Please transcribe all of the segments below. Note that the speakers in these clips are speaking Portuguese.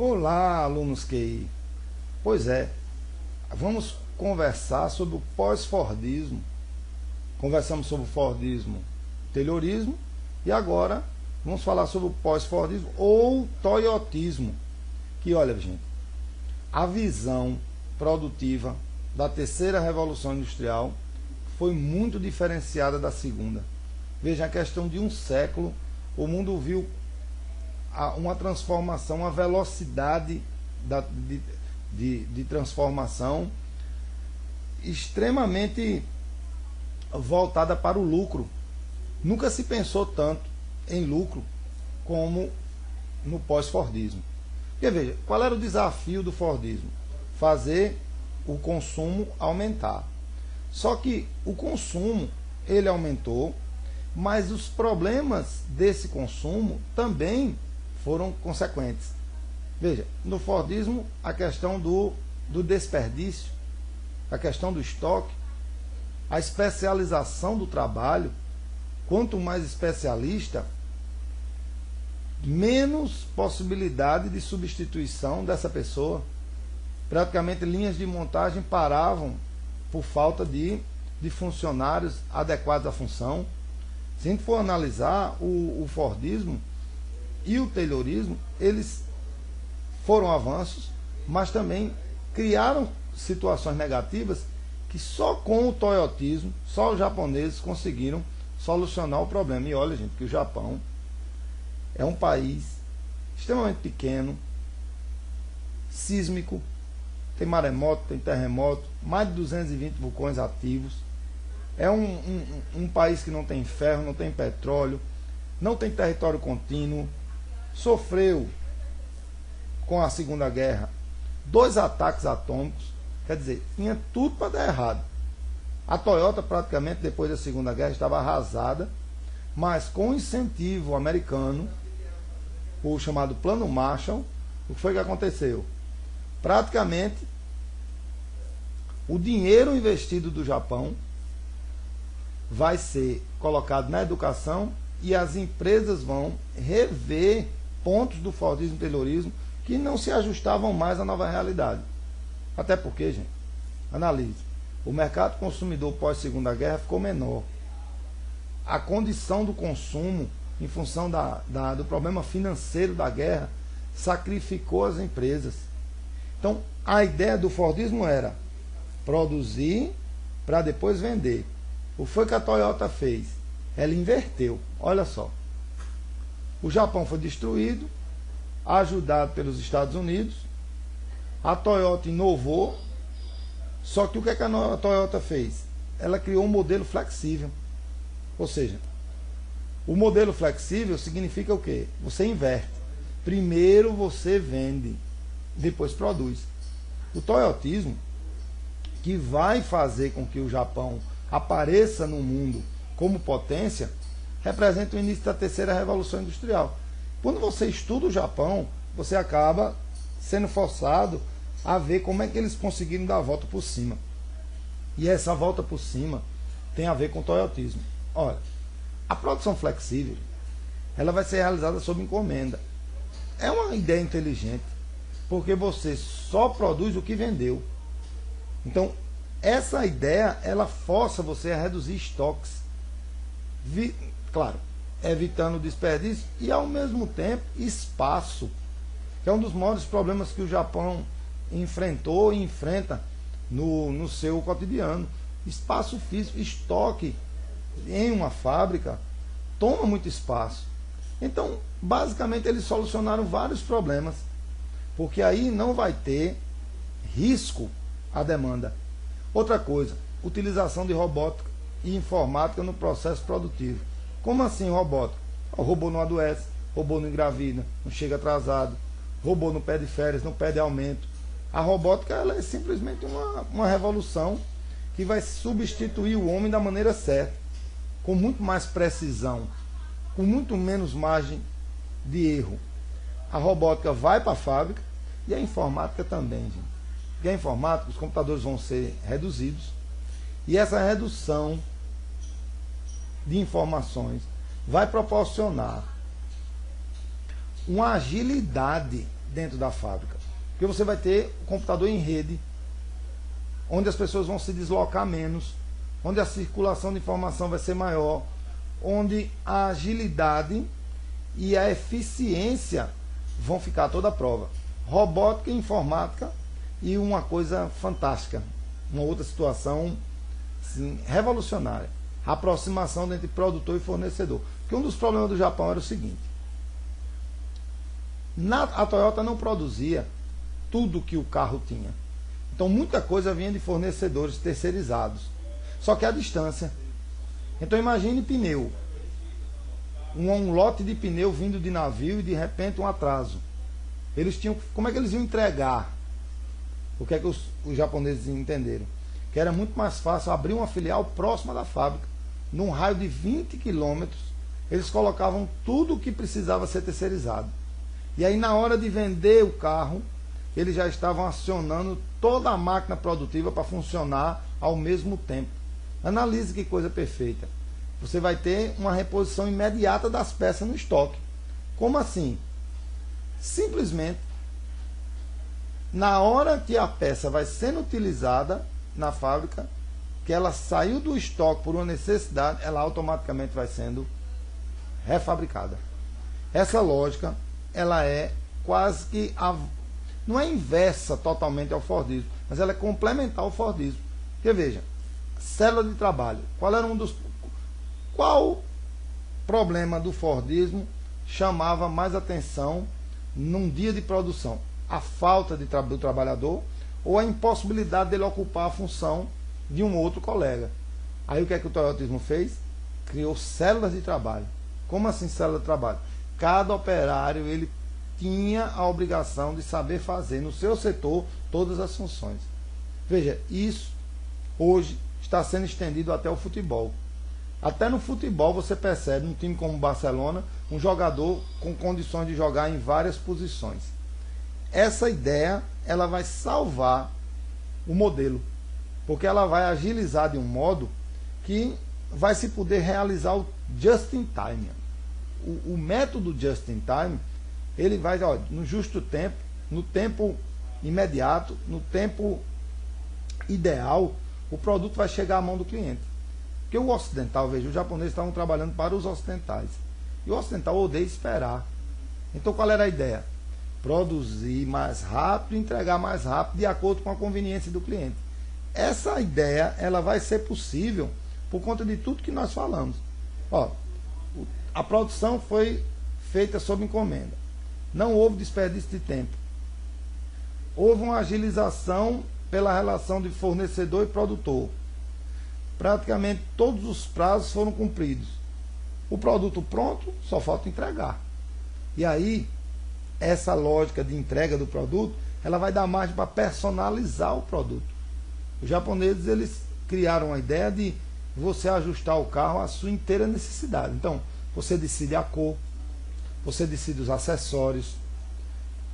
Olá, alunos QI. Pois é, vamos conversar sobre o pós-Fordismo. Conversamos sobre o Fordismo, Taylorismo, e agora vamos falar sobre o pós-Fordismo ou Toyotismo. Que olha, gente, a visão produtiva da terceira revolução industrial foi muito diferenciada da segunda. Veja, a questão de um século, o mundo viu uma transformação, uma velocidade de transformação extremamente voltada para o lucro. Nunca se pensou tanto em lucro como no pós-Fordismo. Porque veja, qual era o desafio do Fordismo? Fazer o consumo aumentar. Só que o consumo, ele aumentou, mas os problemas desse consumo também foram consequentes. Veja, no Fordismo, a questão do desperdício, a questão do estoque, a especialização do trabalho. Quanto mais especialista, menos possibilidade de substituição dessa pessoa. Praticamente linhas de montagem paravam por falta de funcionários adequados à função. Se a gente for analisar o Fordismo e o Taylorismo, eles foram avanços, mas também criaram situações negativas que só com o toyotismo, só os japoneses conseguiram solucionar o problema. E olha, gente, que o Japão é um país extremamente pequeno, sísmico, tem maremoto, tem terremoto, mais de 220 vulcões ativos. É um país que não tem ferro, não tem petróleo, não tem território contínuo, sofreu com a Segunda Guerra 2 ataques atômicos, quer dizer, tinha tudo para dar errado. A Toyota praticamente depois da Segunda Guerra estava arrasada, mas com incentivo americano, o chamado Plano Marshall, o que foi que aconteceu? Praticamente o dinheiro investido do Japão vai ser colocado na educação e as empresas vão rever pontos do Fordismo e Taylorismo que não se ajustavam mais à nova realidade. Até porque, gente, analise, o mercado consumidor pós-Segunda Guerra ficou menor. A condição do consumo, em função do problema financeiro da guerra, sacrificou as empresas. Então, a ideia do Fordismo era produzir para depois vender. O que foi que a Toyota fez? Ela inverteu. Olha só. O Japão foi destruído, ajudado pelos Estados Unidos. A Toyota inovou. Só que o que a Toyota fez? Ela criou um modelo flexível. Ou seja, o modelo flexível significa o quê? Você inverte. Primeiro você vende, depois produz. O toyotismo, que vai fazer com que o Japão apareça no mundo como potência, representa o início da terceira revolução industrial. Quando você estuda o Japão, você acaba sendo forçado a ver como é que eles conseguiram dar a volta por cima. E essa volta por cima tem a ver com o toyotismo. Olha, a produção flexível, ela vai ser realizada sob encomenda. É uma ideia inteligente, porque você só produz o que vendeu. Então, essa ideia, ela força você a reduzir estoques. Claro, evitando o desperdício e, ao mesmo tempo, espaço, que é um dos maiores problemas que o Japão enfrentou e enfrenta no seu cotidiano. Espaço físico, estoque em uma fábrica toma muito espaço. Então, basicamente, eles solucionaram vários problemas, porque aí não vai ter risco à demanda. Outra coisa, utilização de robótica e informática no processo produtivo. Como assim robótica? O robô não adoece, robô não engravida, não chega atrasado, robô não pede férias, não pede aumento. A robótica, ela é simplesmente uma revolução que vai substituir o homem da maneira certa, com muito mais precisão, com muito menos margem de erro. A robótica vai para a fábrica e a informática também, gente. Porque a informática, os computadores vão ser reduzidos, e essa redução de informações vai proporcionar uma agilidade dentro da fábrica. Porque você vai ter o computador em rede, onde as pessoas vão se deslocar menos, onde a circulação de informação vai ser maior, onde a agilidade e a eficiência vão ficar toda à prova. Robótica e informática, e uma coisa fantástica, uma outra situação assim, revolucionária, a aproximação entre produtor e fornecedor. Porque um dos problemas do Japão era o seguinte: a Toyota não produzia tudo que o carro tinha. Então muita coisa vinha de fornecedores terceirizados. Só que a distância. Então imagine pneu. Um lote de pneu vindo de navio e de repente um atraso. Eles tinham. Como é que eles iam entregar? O que é que os japoneses entenderam? Que era muito mais fácil abrir uma filial próxima da fábrica. Num raio de 20 quilômetros, eles colocavam tudo o que precisava ser terceirizado. E aí na hora de vender o carro, eles já estavam acionando toda a máquina produtiva para funcionar ao mesmo tempo. Analise que coisa perfeita. Você vai ter uma reposição imediata das peças no estoque. Como assim? Simplesmente, na hora que a peça vai sendo utilizada na fábrica, que ela saiu do estoque por uma necessidade, ela automaticamente vai sendo refabricada. Essa lógica, ela é quase que não é inversa totalmente ao Fordismo, mas ela é complementar ao Fordismo. Porque veja, célula de trabalho. Qual problema do Fordismo chamava mais atenção num dia de produção? A falta do trabalhador ou a impossibilidade dele ocupar a função de um outro colega? Aí o que é que o toyotismo fez? Criou células de trabalho. Como assim célula de trabalho? Cada operário ele tinha a obrigação de saber fazer no seu setor todas as funções. Veja, isso hoje está sendo estendido até o futebol. Até no futebol você percebe, num time como o Barcelona, um jogador com condições de jogar em várias posições. Essa ideia, ela vai salvar o modelo, porque ela vai agilizar de um modo que vai se poder realizar o just in time. O método just in time, ele vai, no justo tempo, no tempo imediato, no tempo ideal, o produto vai chegar à mão do cliente. Porque o ocidental, veja, os japoneses estavam trabalhando para os ocidentais. E o ocidental odeia esperar. Então qual era a ideia? Produzir mais rápido, entregar mais rápido, de acordo com a conveniência do cliente. Essa ideia, ela vai ser possível por conta de tudo que nós falamos. A produção foi feita sob encomenda. Não houve desperdício de tempo. Houve uma agilização pela relação de fornecedor e produtor. Praticamente todos os prazos foram cumpridos. O produto pronto, só falta entregar. E aí, essa lógica de entrega do produto, ela vai dar margem para personalizar o produto. Os japoneses, eles criaram a ideia de você ajustar o carro à sua inteira necessidade. Então, você decide a cor, você decide os acessórios,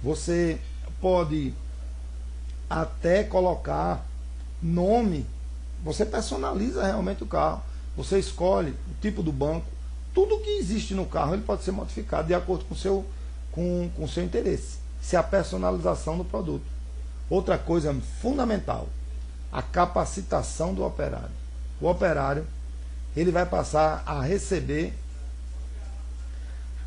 você pode até colocar nome, você personaliza realmente o carro, você escolhe o tipo do banco, tudo que existe no carro ele pode ser modificado de acordo com o seu interesse. Isso é a personalização do produto. Outra coisa fundamental, a capacitação do operário. O operário, ele vai passar a receber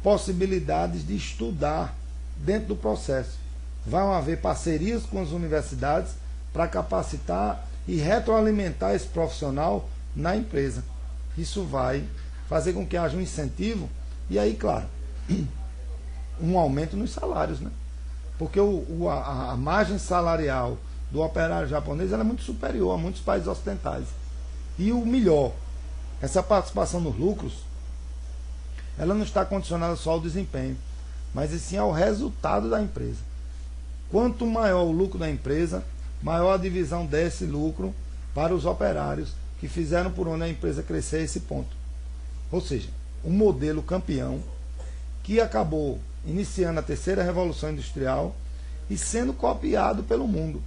possibilidades de estudar dentro do processo. Vão haver parcerias com as universidades para capacitar e retroalimentar esse profissional na empresa. Isso vai fazer com que haja um incentivo e aí, claro, um aumento nos salários, né? Porque a margem salarial do operário japonês ela é muito superior a muitos países ocidentais. E o melhor, essa participação nos lucros, ela não está condicionada só ao desempenho, mas sim ao resultado da empresa. Quanto maior o lucro da empresa, maior a divisão desse lucro para os operários que fizeram por onde a empresa crescer a esse ponto. Ou seja, um modelo campeão que acabou iniciando a terceira revolução industrial e sendo copiado pelo mundo.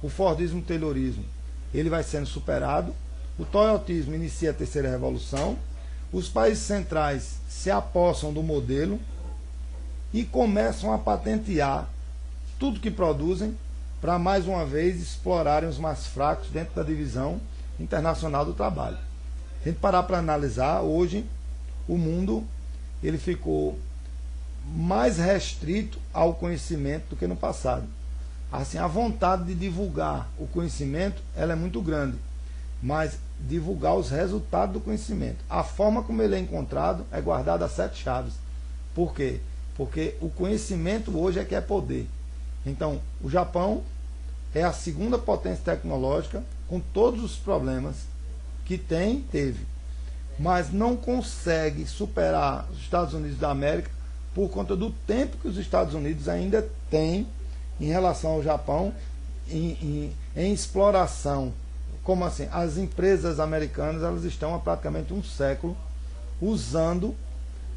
O Fordismo, o Taylorismo, ele vai sendo superado. O Toyotismo inicia a terceira revolução. Os países centrais se apossam do modelo e começam a patentear tudo que produzem para mais uma vez explorarem os mais fracos dentro da divisão internacional do trabalho. Se a gente parar para analisar, hoje o mundo ele ficou mais restrito ao conhecimento do que no passado. Assim, a vontade de divulgar o conhecimento ela é muito grande, mas divulgar os resultados do conhecimento, a forma como ele é encontrado é guardada a 7 chaves. Por quê? Porque o conhecimento hoje é que é poder. Então, o Japão é a segunda potência tecnológica, com todos os problemas que teve, mas não consegue superar os Estados Unidos da América por conta do tempo que os Estados Unidos ainda têm em relação ao Japão em exploração. Como assim? As empresas americanas elas estão há praticamente um século usando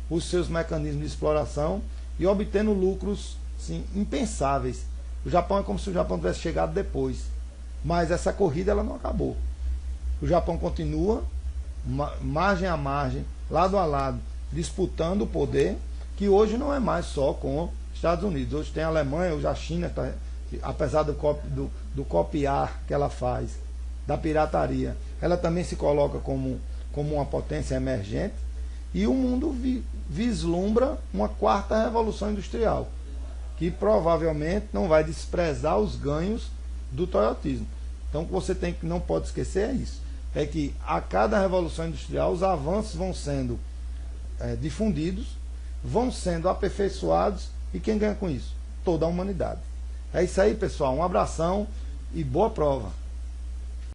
os seus mecanismos de exploração e obtendo lucros assim, impensáveis. O Japão é como se o Japão tivesse chegado depois, mas essa corrida ela não acabou. O Japão continua margem a margem, lado a lado, disputando o poder, que hoje não é mais só com os Estados Unidos. Hoje tem a Alemanha, hoje a China, apesar do copiar que ela faz, da pirataria, ela também se coloca como uma potência emergente, e o mundo vislumbra uma 4ª revolução industrial, que provavelmente não vai desprezar os ganhos do toyotismo. Então o que você não pode esquecer é isso, é que a cada revolução industrial os avanços vão sendo difundidos, vão sendo aperfeiçoados, e quem ganha com isso? Toda a humanidade. É isso aí, pessoal, um abração e boa prova.